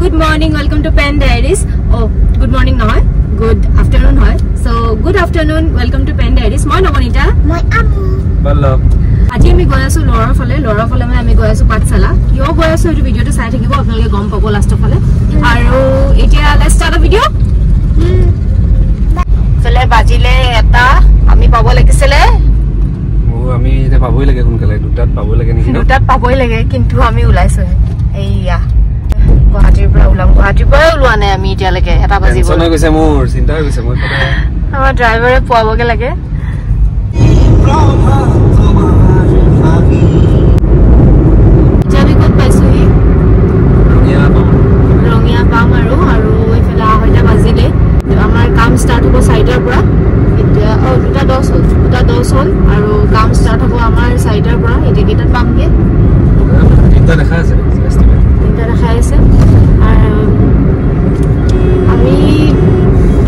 Good morning, welcome to Pen Diaries. Oh, good morning নহয়, good afternoon হয়. So, good afternoon, welcome to Pen Diaries. মই নবনিতা, মই আমু বল্লভ। আজি আমি গৈ আছো লৰৰ ফালে মানে আমি গৈ আছো পাঠশালা। কিয় গৈ আছো এই ভিডিওটো চাই থাকিব, আপোনালোকে গম পাব লাষ্টৰ ফালে। আৰু এতিয়া লেটস ষ্টাৰ্ট দ্য ভিডিও। চলে বাজিলে এটা আমি পাব লাগিছিলে। আমি এটা পাবই লাগে সোনকালে, দুটাত পাবই লাগে নেকি? দুটাত পাবই লাগে, কিন্তু আমি ওলাইছো এইয়া গুৱাহাটীৰ পৰা ওলাম। গুৱাহাটীৰ পৰা ওলোৱা নাই আমি এতিয়ালৈকে, এটা বাজিব। টেনচন হৈ গৈছে মোৰ, চিন্তা হৈ গৈছে মোৰ। আমাৰ ড্ৰাইভাৰে পোৱাবগে লাগে। এতিয়া আমি ক'ত পাইছোহি? ৰঙিয়া পাম আৰু এইফালে 2:30 বাজিলে। আমাৰ কাম ষ্টাৰ্ট হ'ব 4টাৰ পৰা। এতিয়া 2:10 হ'ল আৰু কাম ষ্টাৰ্ট হ'ব আমাৰ 4টাৰ পৰা। এতিয়া কেইটাত পামগে? 3টা দেখা আছে। 3টা দেখাই আছে। আমি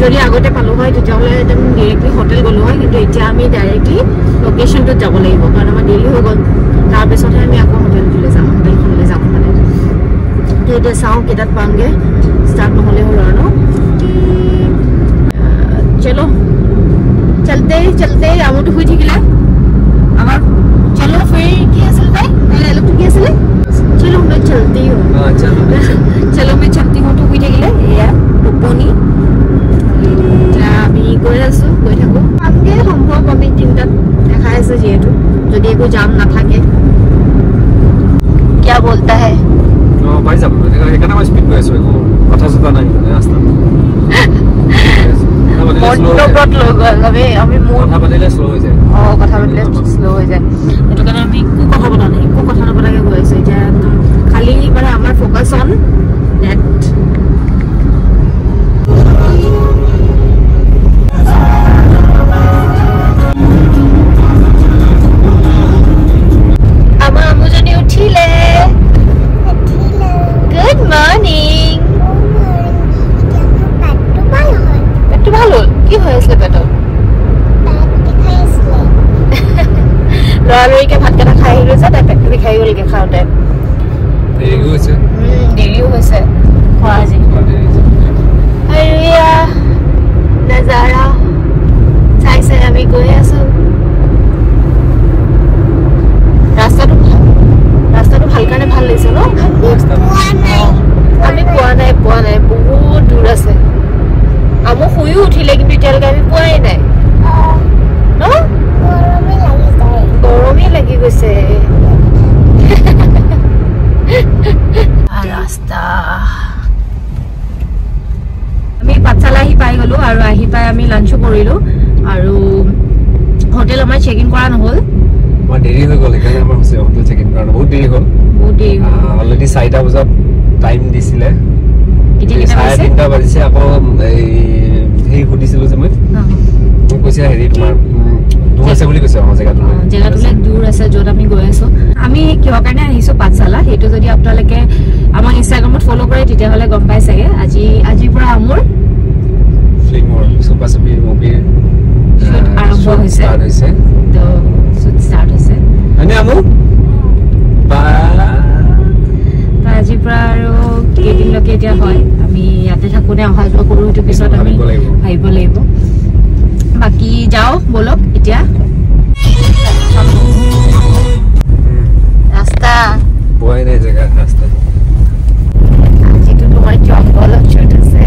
যদি আগতে পালো হয় তেতিয়াহ'লে একদম ডিৰেক্টলি হোটেল গ'লো হয়, কিন্তু এতিয়া আমি ডাইৰেক্টলি লোকেশ্যনটোত যাব লাগিব, কাৰণ আমাৰ দেৰি হৈ গ'ল। তাৰপিছতহে আমি আকৌ হোটেলখনলৈ যাম মানে। তো এতিয়া চাওঁ কেইটাত পামগে, ষ্টাৰ্ট নহ'লে হ'ল আৰু ন। চলো চলতে আমুটো শুই থাকিলে আমাৰ। চলো ফিৰ কি আছিল তাই ডাইলগটো কি আছিলে? চলো মই চলতি হো, চলো মই চলতি হো তো শুই থাকিলে। এয়া টোপনি। এতিয়া আমি গৈ থাকো পামগে সম্ভৱ। আমি 3টাত দেখাই আছে যিহেতু, যদি একো জাম নাথাকে। क्या बोलता है? পাই যাব, সেইকাৰণে মই স্পীড গৈ আছো, একো কথা চথা নাই ৰাস্তাত। কথা পাতিলে শ্ল' হৈ যায়। কথা পাতিলে শ্ল' হৈ যায়, সেইটো কাৰণে আমি একো কথা পতা নাই, একো কথা নপতাকে গৈ আছো। এতিয়া খালি মানে আমাৰ ফ'কাছ অন নেট। আমাৰ আমুজনী উঠিলে। Good morning. পেটটো ভাল হ'ল? কি হৈ আছিলে পেটত? লৰালৰিকে ভাতকেইটা খাই আহিলো যে, তাই পেটটো বিষাই গ'লগে খাওঁতে। দেৰিও হৈছে খোৱা আজি। আৰু এয়া নাজাৰা চাই আমি গৈ আছো। ৰাস্তাটো ভাল কাৰণে ভাল লাগিছে ন? আমি পোৱা নাই, বহুত দূৰ আছে। আমু শুইও উঠিলে, কিন্তু এতিয়ালৈকে আমি পোৱাই নাই ন। গৰমেই লাগি গৈছে। ৰাস্তা আমি পাঠশালা আহি পাই গলো, আৰু আহি পাই আমি লাঞ্চো কৰিলো। আৰু হোটেল আমাৰ চেক ইন কৰা নহ'ল, দেৰি হৈ গ'ল। সেইকাৰণে আমাৰ হোটেল চেক ইন কৰা বহুত দেৰি হ'ল। অলৰেডি 4টা বজাত টাইম দিছিলে, এতিয়া 3:30 বাজিছে। আকৌ সেই সুধিছিলো যে মই কৈছে হেৰি তোমাৰ দূৰ আছে বুলি কৈছে। জেগাটোলৈ দূৰ আছে য'ত আমি গৈ আছো। আমি কিহৰ কাৰণে আহিছো পাঠশালা, সেইটো যদি আপোনালোকে আমাক ইনষ্টাগ্ৰামত ফ'ল' কৰে তেতিয়াহ'লে গম পাই চাগে। আজিৰ পৰা মোৰ ফিল্মৰ চুপাচুপি মুভিৰ শ্বুট আৰম্ভ হৈছে। আজিৰ পৰা আৰু কেইদিনলৈকে এতিয়া হয়, আমি ইয়াতে থাকো নে অহা যোৱা কৰো, সেইটো পিছত আমি ভাবিব লাগিব। বাকী যাও বলক এতিয়া। ৰাস্তা পোৱাই নাই জেগা, ৰাস্তা যিটো তোমাৰ জংঘল অঞ্চলত আছে।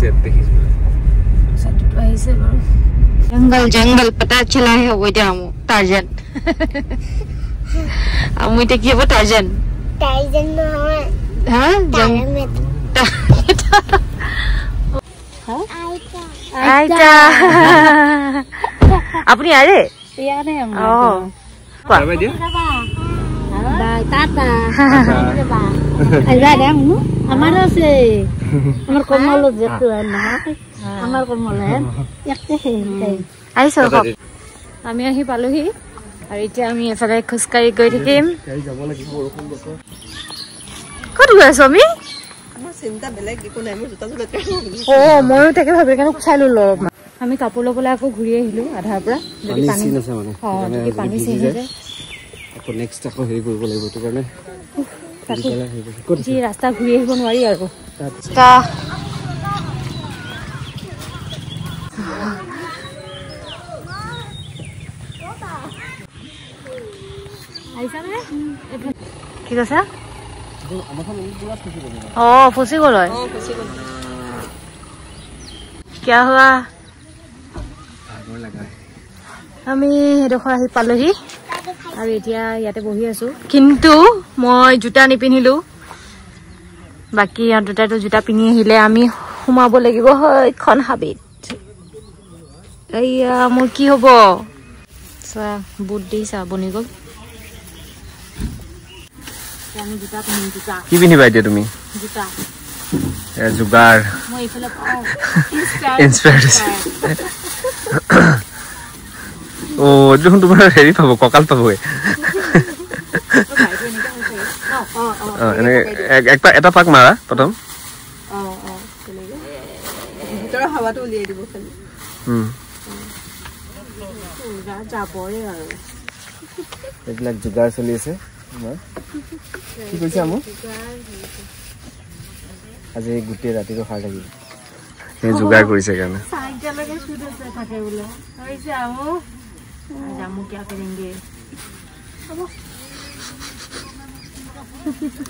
আহিছে দেখিছো সাতটো আহিছে বাৰু জঙ্গল জঙ্গল पता चला है वो जामो टार्जन আমি তে কি হ'ব টার্জन নহয় হ্যাঁ জঙ্গল আইতা আপনি আরে ইয়ারে ও বাবা দিয়া বাই টাটা বাবা আইবা দে মু আমার আছে আমার কমল যেটো না আমার কমল একতে হেই আইছো আমি আহি পালোহি আৰু এতিয়া আমি এফালে খোজকাঢ়ি গৈ থাকিম ক'ত গৈ আছো আমি চিন্তা বেলেগ একো নাই মোৰ জোতা জোতা ও ময়ো তাকে ভাবি কেনে চাই ললো আমি কাপোৰ লবলৈ আকৌ ঘূৰি আহিলো আধাৰ পৰা যদি পানী আছে মানে যদি পানী চিনি যায় আকৌ নেক্সট আকৌ হেৰি কৰিব লাগিব তো কাৰণে যি ৰাস্তা ঘূৰি আহিব নোৱাৰি আৰু তা আইছানে কি কৈছা ओ फसी गल क्या हुआ আমি এডোখৰ আহি পালোহি আৰু এতিয়া ইয়াতে বহি আছো কিন্তু মই জোতা নিপিন্ধিলো বাকি আৰু দুটাটো জোতা পিন্ধি আহিলে আমি সোমাব লাগিব এখন হাবিত এইয়া মোৰ কি হ'ব চা বুট দি চা বনি গল আমি জোতা পিন্ধি জোতা কি পিন্ধিবা এতিয়া তুমি জোতা এ জুগাৰ মই ইফালে ইনস্পায়াৰ্ড ও দেখোন তোমাৰ হেৰি পাব ককাল পাবই এটা পাক মাৰা প্ৰথম ভিতৰৰ হাৱাটো উলিয়াই দিব খালি যাবৰে আৰু এইবিলাক জুগাৰ চলি আছে কি কৈছে আমো আজি গোটেই ৰাতিটো খাৰ থাকিব এই জুগাৰ কৰিছে কাৰণে সাইকেলকে শুধু থাকে বলে হইছে আমো জামু কি কৰেंगे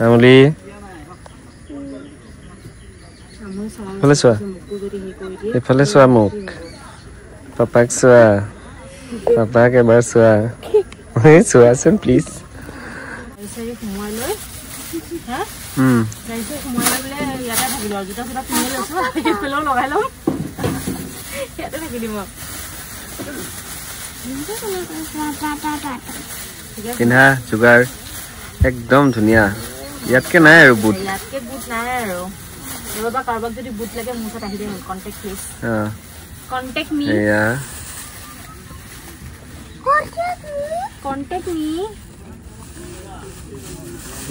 আমলি ফলে সোয়া এফালে সোয়া মুখ পাপাক সোয়া পাপাক এবাৰ সোয়া সোয়াচোন প্লিজ সরি সময় লয় হ্যাঁ যাইছে সময় ললে ইয়াতে থাকিল জুতা জুতা পিন্ধি লৈছো এফালে লগাই লম ইয়াতে থাকি দিম পিন্ধা জুগাৰ একদম ধুনীয়া ইয়াতকে নাই আৰু বুট ইয়াতকে বুট নাই আৰু এবাৰ কাৰবাক যদি বুট লাগে মোৰ সাথে আহি দে কন্টাক্ট প্লিজ কন্টাক্ট মি এয়া কন্টাক্ট মি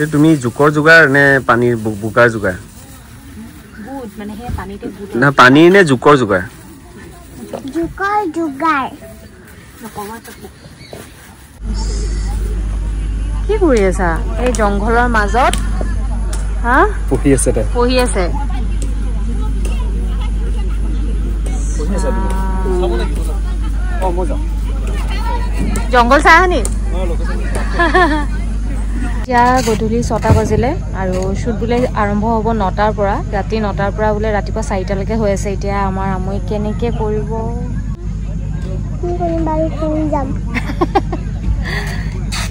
এ তুমি জুকৰ জুগাৰ নে পানীৰ বুকাৰ জুগাৰ বুট মানে হে পানীতে বুট না পানী নে জুকৰ জুগাৰ জুকৰ জুগাৰ কি কৰি আছা এই জংঘলৰ মাজত হা পহি আছে তে পহি আছে জংঘল চাই আনি এতিয়া গধূলি 6টা বাজিলে আৰু শুট বোলে আৰম্ভ হ'ব 9টাৰ পৰা ৰাতি 9টাৰ পৰা বোলে ৰাতিপুৱা 4টালৈকে হৈ আছে এতিয়া আমাৰ আমৈ কেনেকে কৰিব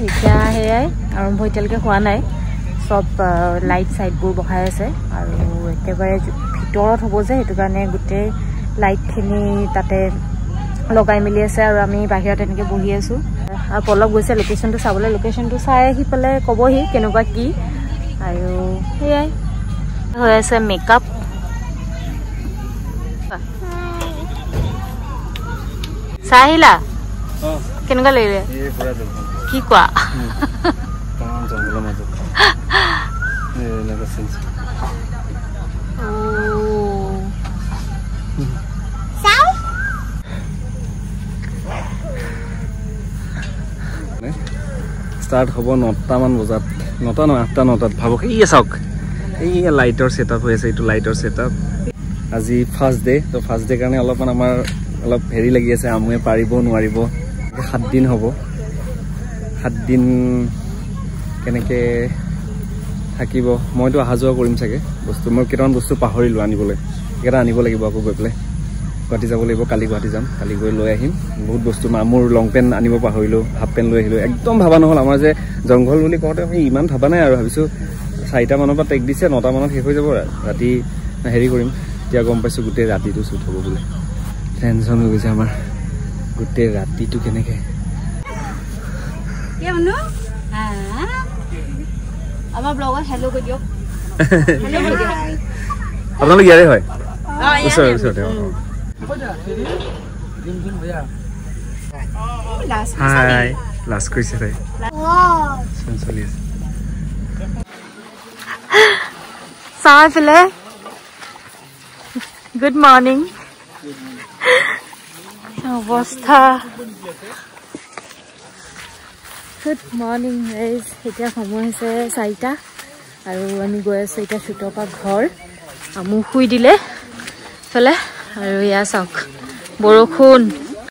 এতিয়া সেয়াই আৰম্ভ এতিয়ালৈকে হোৱা নাই সব লাইট সাইডবোৰ বহাই আছে আৰু একেবাৰে ভিতৰত হ'ব যে সেইটো কাৰণে গোটেই লাইটখিনি তাতে লগাই মিলি আছে আৰু আমি বাহিৰত এনেকৈ বহি আছো আৰু পলক গৈছে লোকেশ্যনটো চাবলৈ লোকেশ্যনটো চাই আহি পেলাই ক'বহি কেনেকুৱা কি আৰু সেয়াই হৈ আছে মেকআপ চাই আহিলা কেনেকুৱা লাগিলে কি কোৱা স্টার্ট হব 9টা মান বজাত 9টা না 8টা 9টাত ভাবক এই চাওক এই লাইটৰ সেটআপ হৈ আছে এইটো লাইটৰ সেটআপ আজি ফাৰ্স্ট ডে তো ফাৰ্স্ট ডে কাৰণে অলপমান আমাৰ অলপ হেৰি লাগি আছে আমুৱে পাৰিব নোৱাৰিব 7 দিন হ'ব 7 দিন কেনেকে থাকিব মইতো আহা যোৱা কৰিম চাগে বস্তু মই কেইটামান বস্তু পাহৰিলো আনিবলৈ এটা আনিব লাগিব আকৌ গৈ পেলাই গুৱাহাটী যাব লাগিব কালি গুৱাহাটী যাম কালি গৈ লৈ আহিম বহুত বস্তু মোৰ লং পেণ্ট আনিব পাহৰিলোঁ হাফ পেণ্ট লৈ আহিলোঁ একদম ভাবা নহ'ল আমাৰ যে জংঘল বুলি কওঁতে আমি ইমান ভাবা নাই আৰু ভাবিছোঁ 4টা মানৰ পৰা টেক দিছে 9টা মানত শেষ হৈ যাব ৰাতি হেৰি কৰিম এতিয়া গম পাইছোঁ গোটেই ৰাতিটো শ্বুট হ'ব বোলে টেনশ্যন হৈ গৈছে আমাৰ গোটেই ৰাতিটো কেনেকৈ আমাৰ ব্লগত হেল্ল' কৈ দিয়ক আপোনালোক ইয়াৰে হয় ওচৰতে ওচৰতে হাই লাষ্ট কৰিছে তাই চলি আছে চাইফালে গুড মৰ্ণিং অৱস্থা গুড মৰ্ণিং গাইজ এতিয়া সময় হৈছে 4টা আৰু আমি গৈ আছোঁ এতিয়া শ্বুটৰ পৰা ঘৰ মোক শুই দিলে ফালে আৰু এয়া চাওক বৰষুণ